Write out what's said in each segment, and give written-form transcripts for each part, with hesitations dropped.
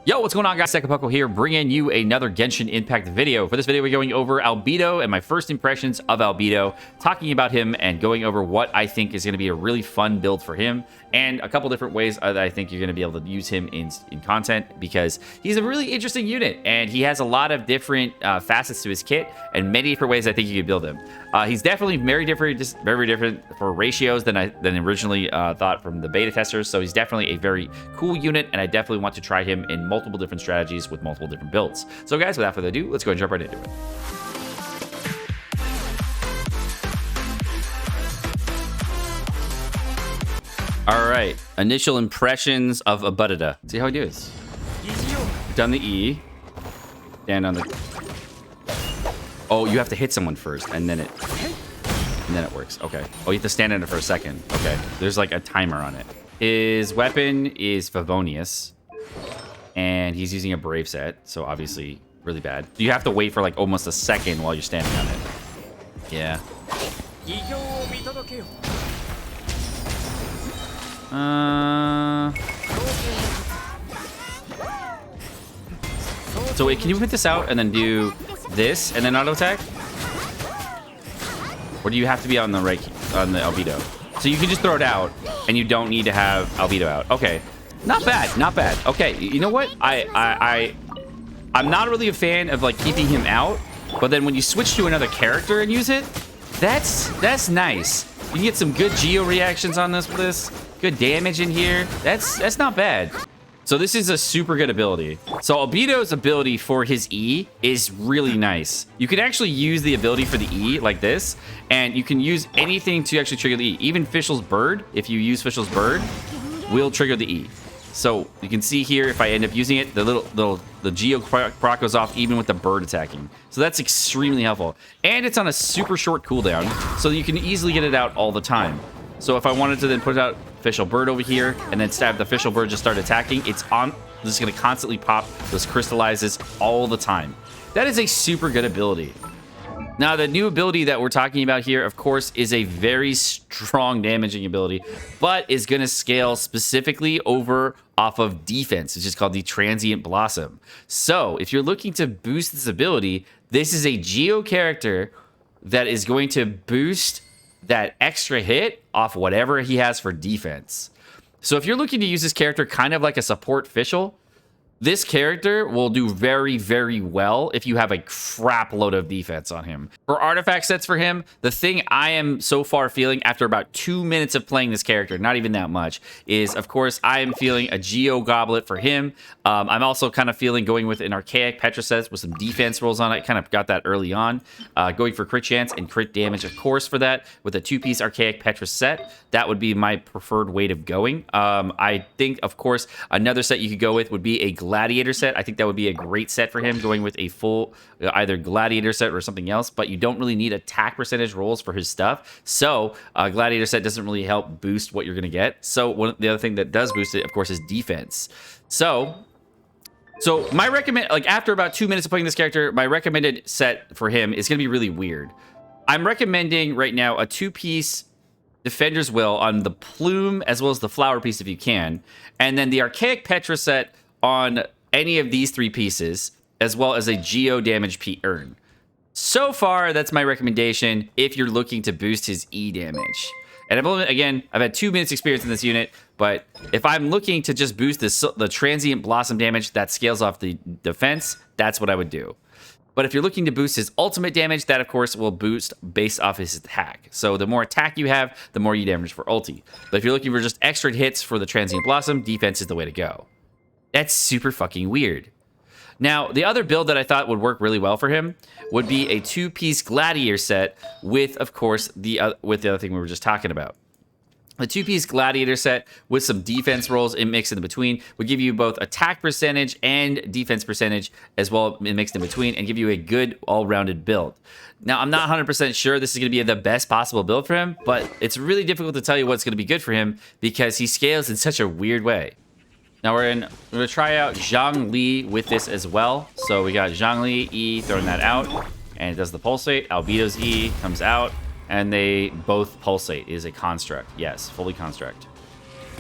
Yo, what's going on, guys? Sekapoko here, bringing you another Genshin Impact video. For this video, we're going over Albedo and my first impressions of Albedo, talking about him and going over what I think is going to be a really fun build for him, and a couple different ways that I think you're going to be able to use him in content, because he's a really interesting unit, and he has a lot of different facets to his kit, and many different ways I think you could build him. He's definitely very different for ratios than originally thought from the beta testers, so he's definitely a very cool unit, and I definitely want to try him in multiple different strategies with multiple different builds. So guys, without further ado, let's go and jump right into it. All right, initial impressions of Albedo. See how he does. Done the E. Stand on the... Oh, you have to hit someone first, and then it works. Okay. Oh, you have to stand in it for a second. Okay. There's like a timer on it. His weapon is Favonius, and he's using a Brave set, so obviously really bad. You have to wait for like almost a second while you're standing on it. Yeah. So wait, can you put this out and then do this and then auto attack? Or do you have to be on the right, on the Albedo? So you can just throw it out and you don't need to have Albedo out. Okay. Not bad, not bad. Okay, you know what? I'm not really a fan of like keeping him out, but then when you switch to another character and use it, that's nice. You can get some good geo reactions on this with this. Good damage in here. That's not bad. So this is a super good ability. So Albedo's ability for his E is really nice. You can actually use the ability for the E like this, and you can use anything to actually trigger the E. Even Fischl's Bird, if you use Fischl's Bird, will trigger the E. So you can see here, if I end up using it, the Geo proc goes off even with the bird attacking. So that's extremely helpful. And it's on a super short cooldown, so you can easily get it out all the time. So if I wanted to then put out Fischl Bird over here and then stab the Fischl Bird, just start attacking, it's just going to constantly pop those crystallizes all the time. That is a super good ability. Now, the new ability that we're talking about here, of course, is a very strong damaging ability, but is going to scale specifically over off of defense, which is called the Transient Blossom. So if you're looking to boost this ability, this is a Geo character that is going to boost that extra hit off whatever he has for defense. So if you're looking to use this character kind of like a support Fischl, this character will do very, very well if you have a crap load of defense on him. For artifact sets for him, the thing I am so far feeling after about 2 minutes of playing this character, not even that much, is, of course, I am feeling a Geo Goblet for him. I'm also kind of feeling going with an Archaic Petra set with some defense rolls on it. Kind of got that early on. Going for crit chance and crit damage, of course, for that. With a 2-piece Archaic Petra set, that would be my preferred way of going. I think, of course, another set you could go with would be a Gladiator set. I think that would be a great set for him, going with a full either Gladiator set or something else, but you don't really need attack percentage rolls for his stuff. So Gladiator set doesn't really help boost what you're going to get. So the other thing that does boost it, of course, is defense. So my after about 2 minutes of playing this character, my recommended set for him is going to be really weird. I'm recommending right now a 2-piece Defender's Will on the Plume as well as the Flower piece if you can, and then the Archaic Petra set on any of these 3 pieces, as well as a Geo damage urn. So far, that's my recommendation if you're looking to boost his E damage. And I've had 2 minutes experience in this unit, but if I'm looking to just boost the Transient Blossom damage that scales off the defense, that's what I would do. But if you're looking to boost his ultimate damage, that of course will boost based off his attack. So the more attack you have, the more you damage for ulti. But if you're looking for just extra hits for the Transient Blossom, defense is the way to go. That's super fucking weird. Now, the other build that I thought would work really well for him would be a 2-piece Gladiator set with, of course, the other thing we were just talking about. The 2-piece Gladiator set with some defense rolls mixed in between would give you both attack percentage and defense percentage as well mixed in between, and give you a good all-rounded build. Now, I'm not 100% sure this is going to be the best possible build for him, but it's really difficult to tell you what's going to be good for him because he scales in such a weird way. Now we're going to try out Zhongli with this as well. So we got Zhongli E throwing that out, and it does the pulsate. Albedo's E comes out, and they both pulsate. It is a construct. Yes, fully construct.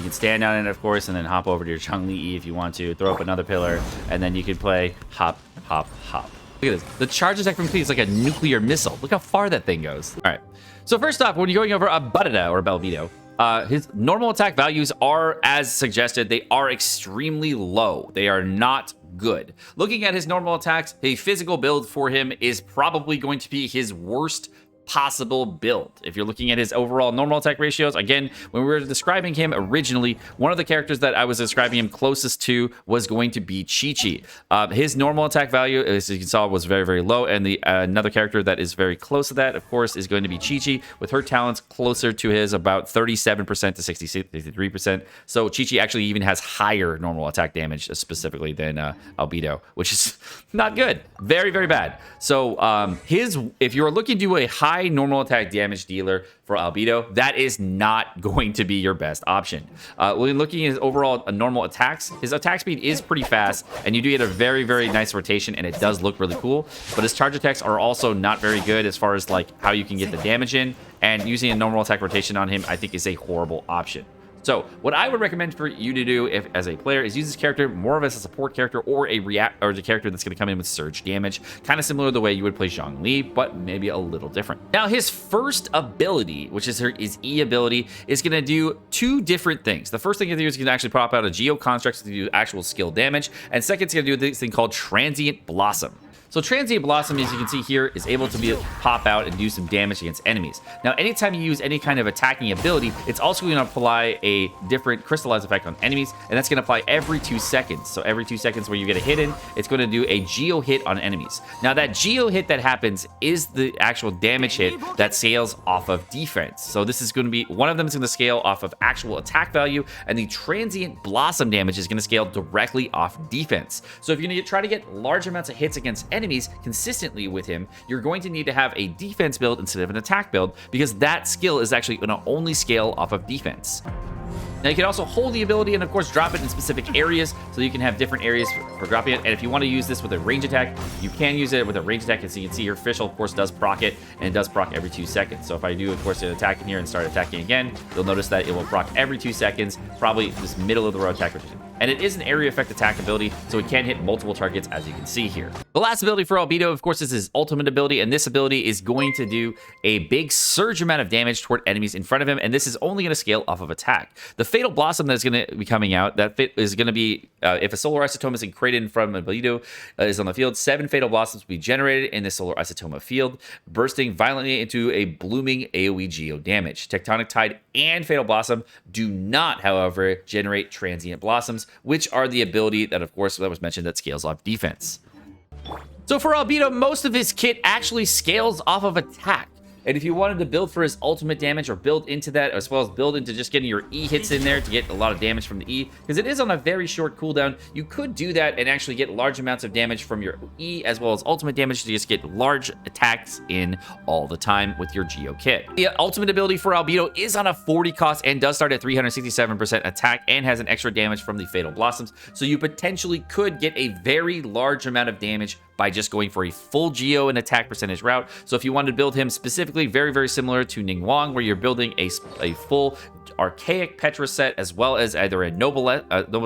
You can stand on it, of course, and then hop over to your Chun-Li E if you want to. Throw up another pillar, and then you can play hop, hop, hop. Look at this. The charge attack from Clee is like a nuclear missile. Look how far that thing goes. All right. So first off, when you're going over Albedo or Albedo, his normal attack values are, as suggested, they are extremely low. They are not good. Looking at his normal attacks, a physical build for him is probably going to be his worst possible build. If you're looking at his overall normal attack ratios, again, when we were describing him originally, one of the characters that I was describing him closest to was going to be Chi-Chi. His normal attack value, as you saw, was very, very low, and the another character that is very close to that, of course, is going to be Chi-Chi, with her talents closer to his, about 37% to 63%. So Chi-Chi actually even has higher normal attack damage specifically than Albedo, which is not good. Very, very bad. So if you're looking to do a high normal attack damage dealer for Albedo, that is not going to be your best option. When looking at his overall normal attacks, his attack speed is pretty fast, and you do get a very, very nice rotation, and it does look really cool. But his charge attacks are also not very good as far as like how you can get the damage in, and using a normal attack rotation on him, I think, is a horrible option. So what I would recommend for you to do as a player is use this character more of as a support character or a character that's going to come in with surge damage, kind of similar to the way you would play Zhongli, but maybe a little different. Now his first ability, which is his E ability, is going to do two different things. The first thing you do is you can actually pop out a Geo Construct to do actual skill damage, and second, it's going to do this thing called Transient Blossom. So Transient Blossom, as you can see here, is able to pop out and do some damage against enemies. Now, anytime you use any kind of attacking ability, it's also going to apply a different crystallize effect on enemies, and that's going to apply every 2 seconds. So every 2 seconds where you get a hit in, it's going to do a Geo hit on enemies. Now, that Geo hit that happens is the actual damage hit that scales off of defense. So this is going to be, one of them is going to scale off of actual attack value, and the Transient Blossom damage is going to scale directly off defense. So if you're going to try to get large amounts of hits against enemies consistently with him, you're going to need to have a defense build instead of an attack build, because that skill is actually going to only scale off of defense. Now you can also hold the ability and of course drop it in specific areas, so you can have different areas for dropping it. And if you want to use this with a range attack, you can use it with a range attack. As you can see, your official of course does proc it, and it does proc every 2 seconds. So if I do of course an attack in here and start attacking again, you'll notice that it will proc every 2 seconds, probably this middle of the road attack rotation. And it is an area effect attack ability, so it can hit multiple targets, as you can see here. The last ability for Albedo, of course, is his ultimate ability, and this ability is going to do a big surge amount of damage toward enemies in front of him, and this is only going to scale off of attack. The Fatal Blossom that is going to be coming out, that is going to be, if a Solar Isotoma is created from Albedo is on the field, 7 Fatal Blossoms will be generated in the Solar Isotoma field, bursting violently into a blooming AoE Geo damage. Tectonic Tide and Fatal Blossom do not, however, generate Transient Blossoms, which are the ability that, of course, that was mentioned that scales off defense. So for Albedo, most of his kit actually scales off of attack. And if you wanted to build for his ultimate damage or build into that, as well as build into just getting your E hits in there to get a lot of damage from the E, because it is on a very short cooldown, you could do that and actually get large amounts of damage from your E as well as ultimate damage to just get large attacks in all the time with your Geo kit. The ultimate ability for Albedo is on a 40 cost and does start at 367% attack and has an extra damage from the Fatal Blossoms, so you potentially could get a very large amount of damage by just going for a full Geo and attack percentage route. So if you wanted to build him specifically, very, very similar to Ning Wang, where you're building a full Archaic Petra set, as well as either a Noble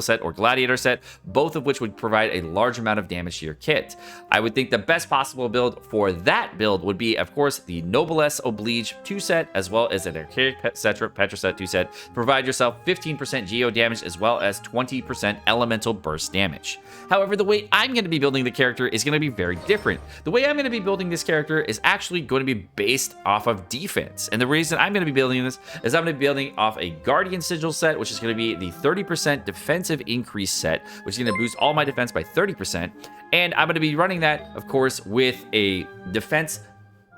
set or Gladiator set, both of which would provide a large amount of damage to your kit. I would think the best possible build for that build would be, of course, the Noblesse Oblige 2 set, as well as an Archaic Petra set 2 set. Provide yourself 15% Geo damage, as well as 20% Elemental Burst damage. However, the way I'm going to be building the character is going to be very different. The way I'm going to be building this character is actually going to be based off of defense. And the reason I'm going to be building this is I'm going to be building off a Guardian Sigil set, which is going to be the 30% defensive increase set, which is going to boost all my defense by 30%. And I'm going to be running that, of course, with a defense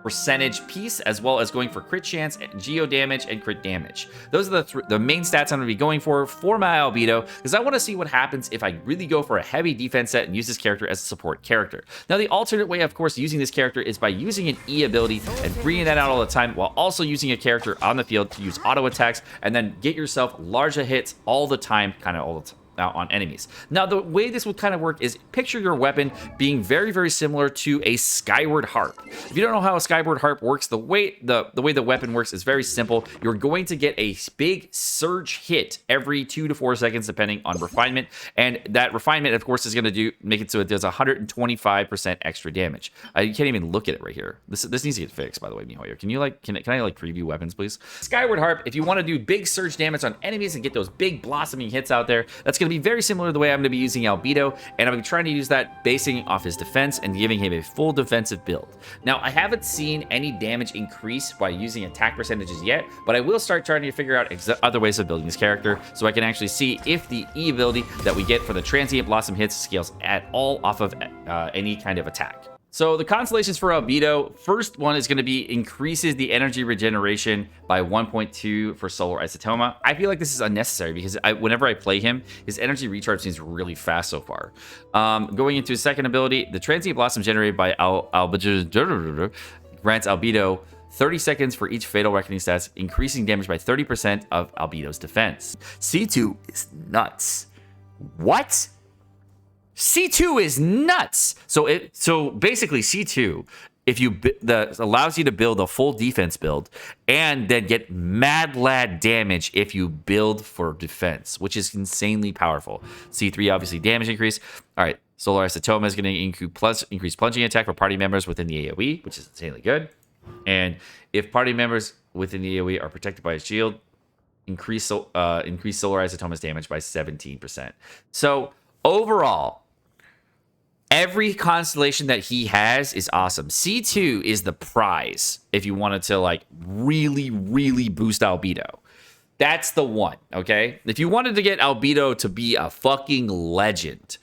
percentage piece, as well as going for crit chance, Geo damage, and crit damage. Those are the main stats I'm going to be going for my Albedo, because I want to see what happens if I really go for a heavy defense set and use this character as a support character. Now, the alternate way, of course, using this character is by using an E ability and bringing that out all the time, while also using a character on the field to use auto attacks, and then get yourself larger hits all the time, kind of all the time. out on enemies. Now, the way this would kind of work is picture your weapon being very, very similar to a Skyward Harp. If you don't know how a Skyward Harp works, the way the weapon works is very simple. You're going to get a big surge hit every 2 to 4 seconds, depending on refinement, and that refinement, of course, is going to make it so it does 125% extra damage. You can't even look at it right here. This needs to get fixed, by the way, Mihoyo. Can I like preview weapons, please? Skyward Harp, if you want to do big surge damage on enemies and get those big blossoming hits out there, that's going to be very similar to the way I'm going to be using Albedo, and I'm trying to use that basing off his defense and giving him a full defensive build. Now, I haven't seen any damage increase by using attack percentages yet, but I will start trying to figure out other ways of building this character so I can actually see if the E ability that we get for the transient blossom hits scales at all off of any kind of attack. So the constellations for Albedo, first one is going to be increases the energy regeneration by 1.2 for Solar Isotoma. I feel like this is unnecessary because whenever I play him, his energy recharge seems really fast so far. Going into his second ability, the transient blossom generated by Albedo grants Albedo 30 seconds for each fatal reckoning stats, increasing damage by 30% of Albedo's defense. C2 is nuts. What? C2 is nuts. So basically C2, allows you to build a full defense build and then get mad lad damage if you build for defense, which is insanely powerful. C3 obviously damage increase. All right, Solar Isotoma is going to increase plunging attack for party members within the AoE, which is insanely good. And if party members within the AoE are protected by a shield, increase Solar Isotoma's damage by 17%. So overall, every constellation that he has is awesome. C2 is the prize if you wanted to like really, really boost Albedo. That's the one, okay? If you wanted to get Albedo to be a fucking legend,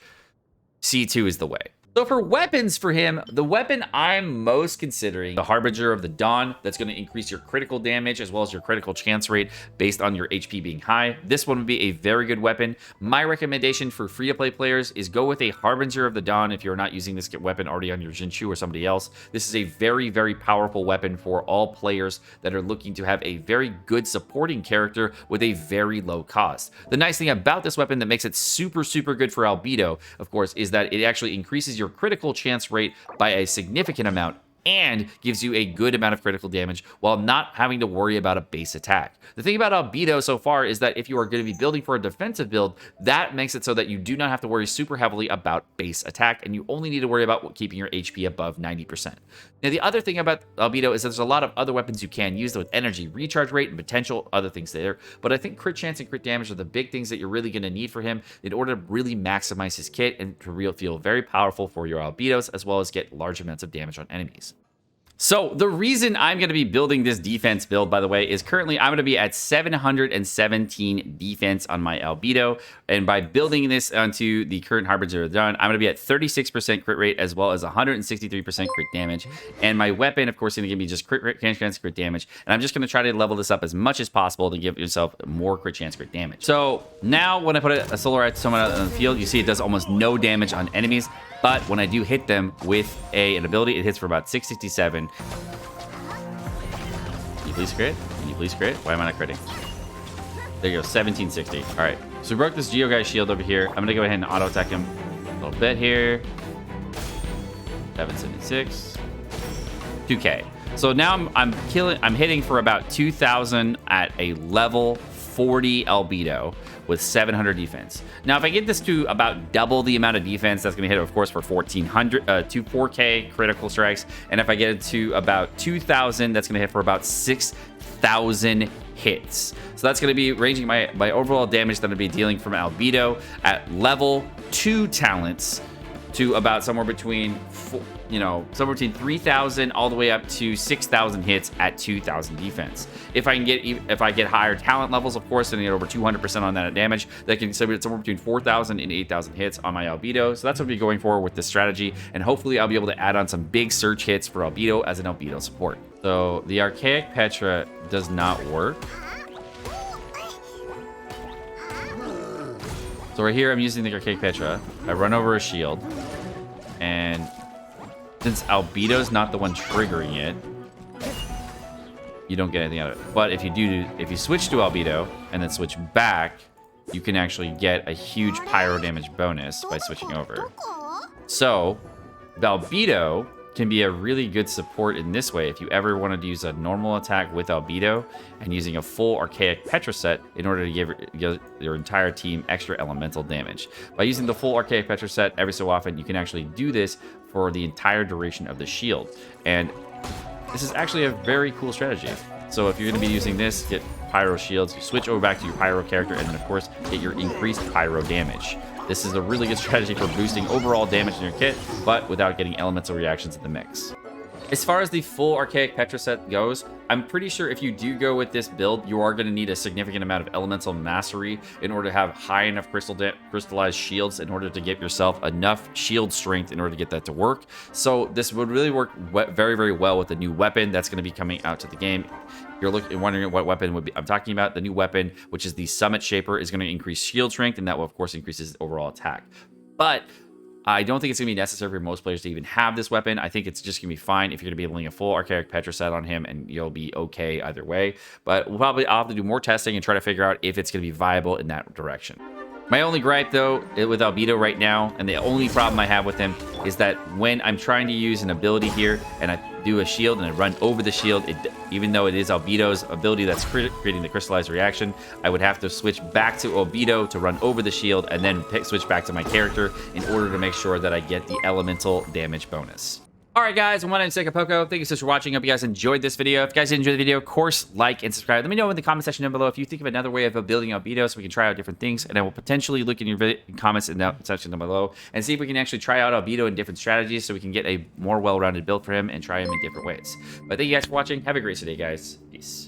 C2 is the way. So for weapons for him, the weapon I'm most considering, the Harbinger of the Dawn, that's going to increase your critical damage as well as your critical chance rate based on your HP being high. This one would be a very good weapon. My recommendation for free-to-play players is go with a Harbinger of the Dawn if you're not using this weapon already on your Jinshu or somebody else. This is a very, very powerful weapon for all players that are looking to have a very good supporting character with a very low cost. The nice thing about this weapon that makes it super, super good for Albedo, of course, is that it actually increases your critical chance rate by a significant amount and gives you a good amount of critical damage while not having to worry about a base attack. The thing about Albedo so far is that if you are going to be building for a defensive build, that makes it so that you do not have to worry super heavily about base attack, and you only need to worry about keeping your HP above 90%. Now, the other thing about Albedo is that there's a lot of other weapons you can use with energy recharge rate and potential other things there, but I think crit chance and crit damage are the big things that you're really going to need for him in order to really maximize his kit and to feel very powerful for your Albedos, as well as get large amounts of damage on enemies. So the reason I'm going to be building this defense build, by the way, is currently I'm going to be at 717 defense on my Albedo. And by building this onto the current Harbinger of the Dawn, I'm going to be at 36% crit rate as well as 163% crit damage. And my weapon, of course, is going to give me just crit chance, crit damage. And I'm just going to try to level this up as much as possible to give yourself more crit chance, crit damage. So now when I put a Solar Isotoma on the field, you see it does almost no damage on enemies. But when I do hit them with an ability, it hits for about 667. Can you please crit? Can you please crit? Why am I not critting? There you go, 1760. All right, so we broke this Geo Guy shield over here. I'm gonna go ahead and auto attack him a little bit here. 776. 2K. So now I'm hitting for about 2,000 at a level 40 Albedo with 700 defense. Now, if I get this to about double the amount of defense, that's going to hit, of course, for 4K critical strikes. And if I get it to about 2,000, that's going to hit for about 6,000 hits. So that's going to be ranging my overall damage that I'll be dealing from Albedo at level 2 talents to about somewhere between 3,000 all the way up to 6,000 hits at 2,000 defense. If I get higher talent levels, of course, and get over 200% on that damage, that can somewhere between 4,000 and 8,000 hits on my Albedo. So that's what I'll be going for with this strategy, and hopefully I'll be able to add on some big surge hits for Albedo as an Albedo support. So the Archaic Petra does not work. So right here, I'm using the Archaic Petra. I run over a shield, and since Albedo's not the one triggering it, you don't get anything out of it. But if you switch to Albedo and then switch back, you can actually get a huge pyro damage bonus by switching over. So, the Albedo can be a really good support in this way if you ever wanted to use a normal attack with Albedo and using a full Archaic Petra set in order to give your entire team extra elemental damage. By using the full Archaic Petra set every so often, you can actually do this for the entire duration of the shield. And this is actually a very cool strategy. So if you're going to be using this, get Pyro shields, you switch over back to your Pyro character, and then of course get your increased Pyro damage. This is a really good strategy for boosting overall damage in your kit, but without getting elemental reactions in the mix. As far as the full Archaic Petra set goes, I'm pretty sure if you do go with this build, you are going to need a significant amount of elemental mastery in order to have high enough crystallized shields in order to get yourself enough shield strength in order to get that to work. So this would really work very, very well with the new weapon that's going to be coming out to the game. If you're wondering what weapon I'm talking about, the new weapon, which is the Summit Shaper, is going to increase shield strength, and that will, of course, increase his overall attack. But I don't think it's going to be necessary for most players to even have this weapon. I think it's just going to be fine if you're going to be building a full Archaic Petra set on him, and you'll be okay either way. But I'll have to do more testing and try to figure out if it's going to be viable in that direction. My only gripe, though, with Albedo right now, and the only problem I have with him, is that when I'm trying to use an ability here, and I do a shield, and I run over the shield, even though it is Albedo's ability that's creating the crystallized reaction, I would have to switch back to Albedo to run over the shield, and then switch back to my character in order to make sure that I get the elemental damage bonus. Alright guys, my name is Sekapoko. Thank you so much for watching. Hope you guys enjoyed this video. If you guys did enjoy the video, of course, like and subscribe. Let me know in the comment section down below if you think of another way of building Albedo so we can try out different things. And I will potentially look in your comments in the section down below and see if we can actually try out Albedo in different strategies so we can get a more well-rounded build for him and try him in different ways. But thank you guys for watching. Have a great day, guys. Peace.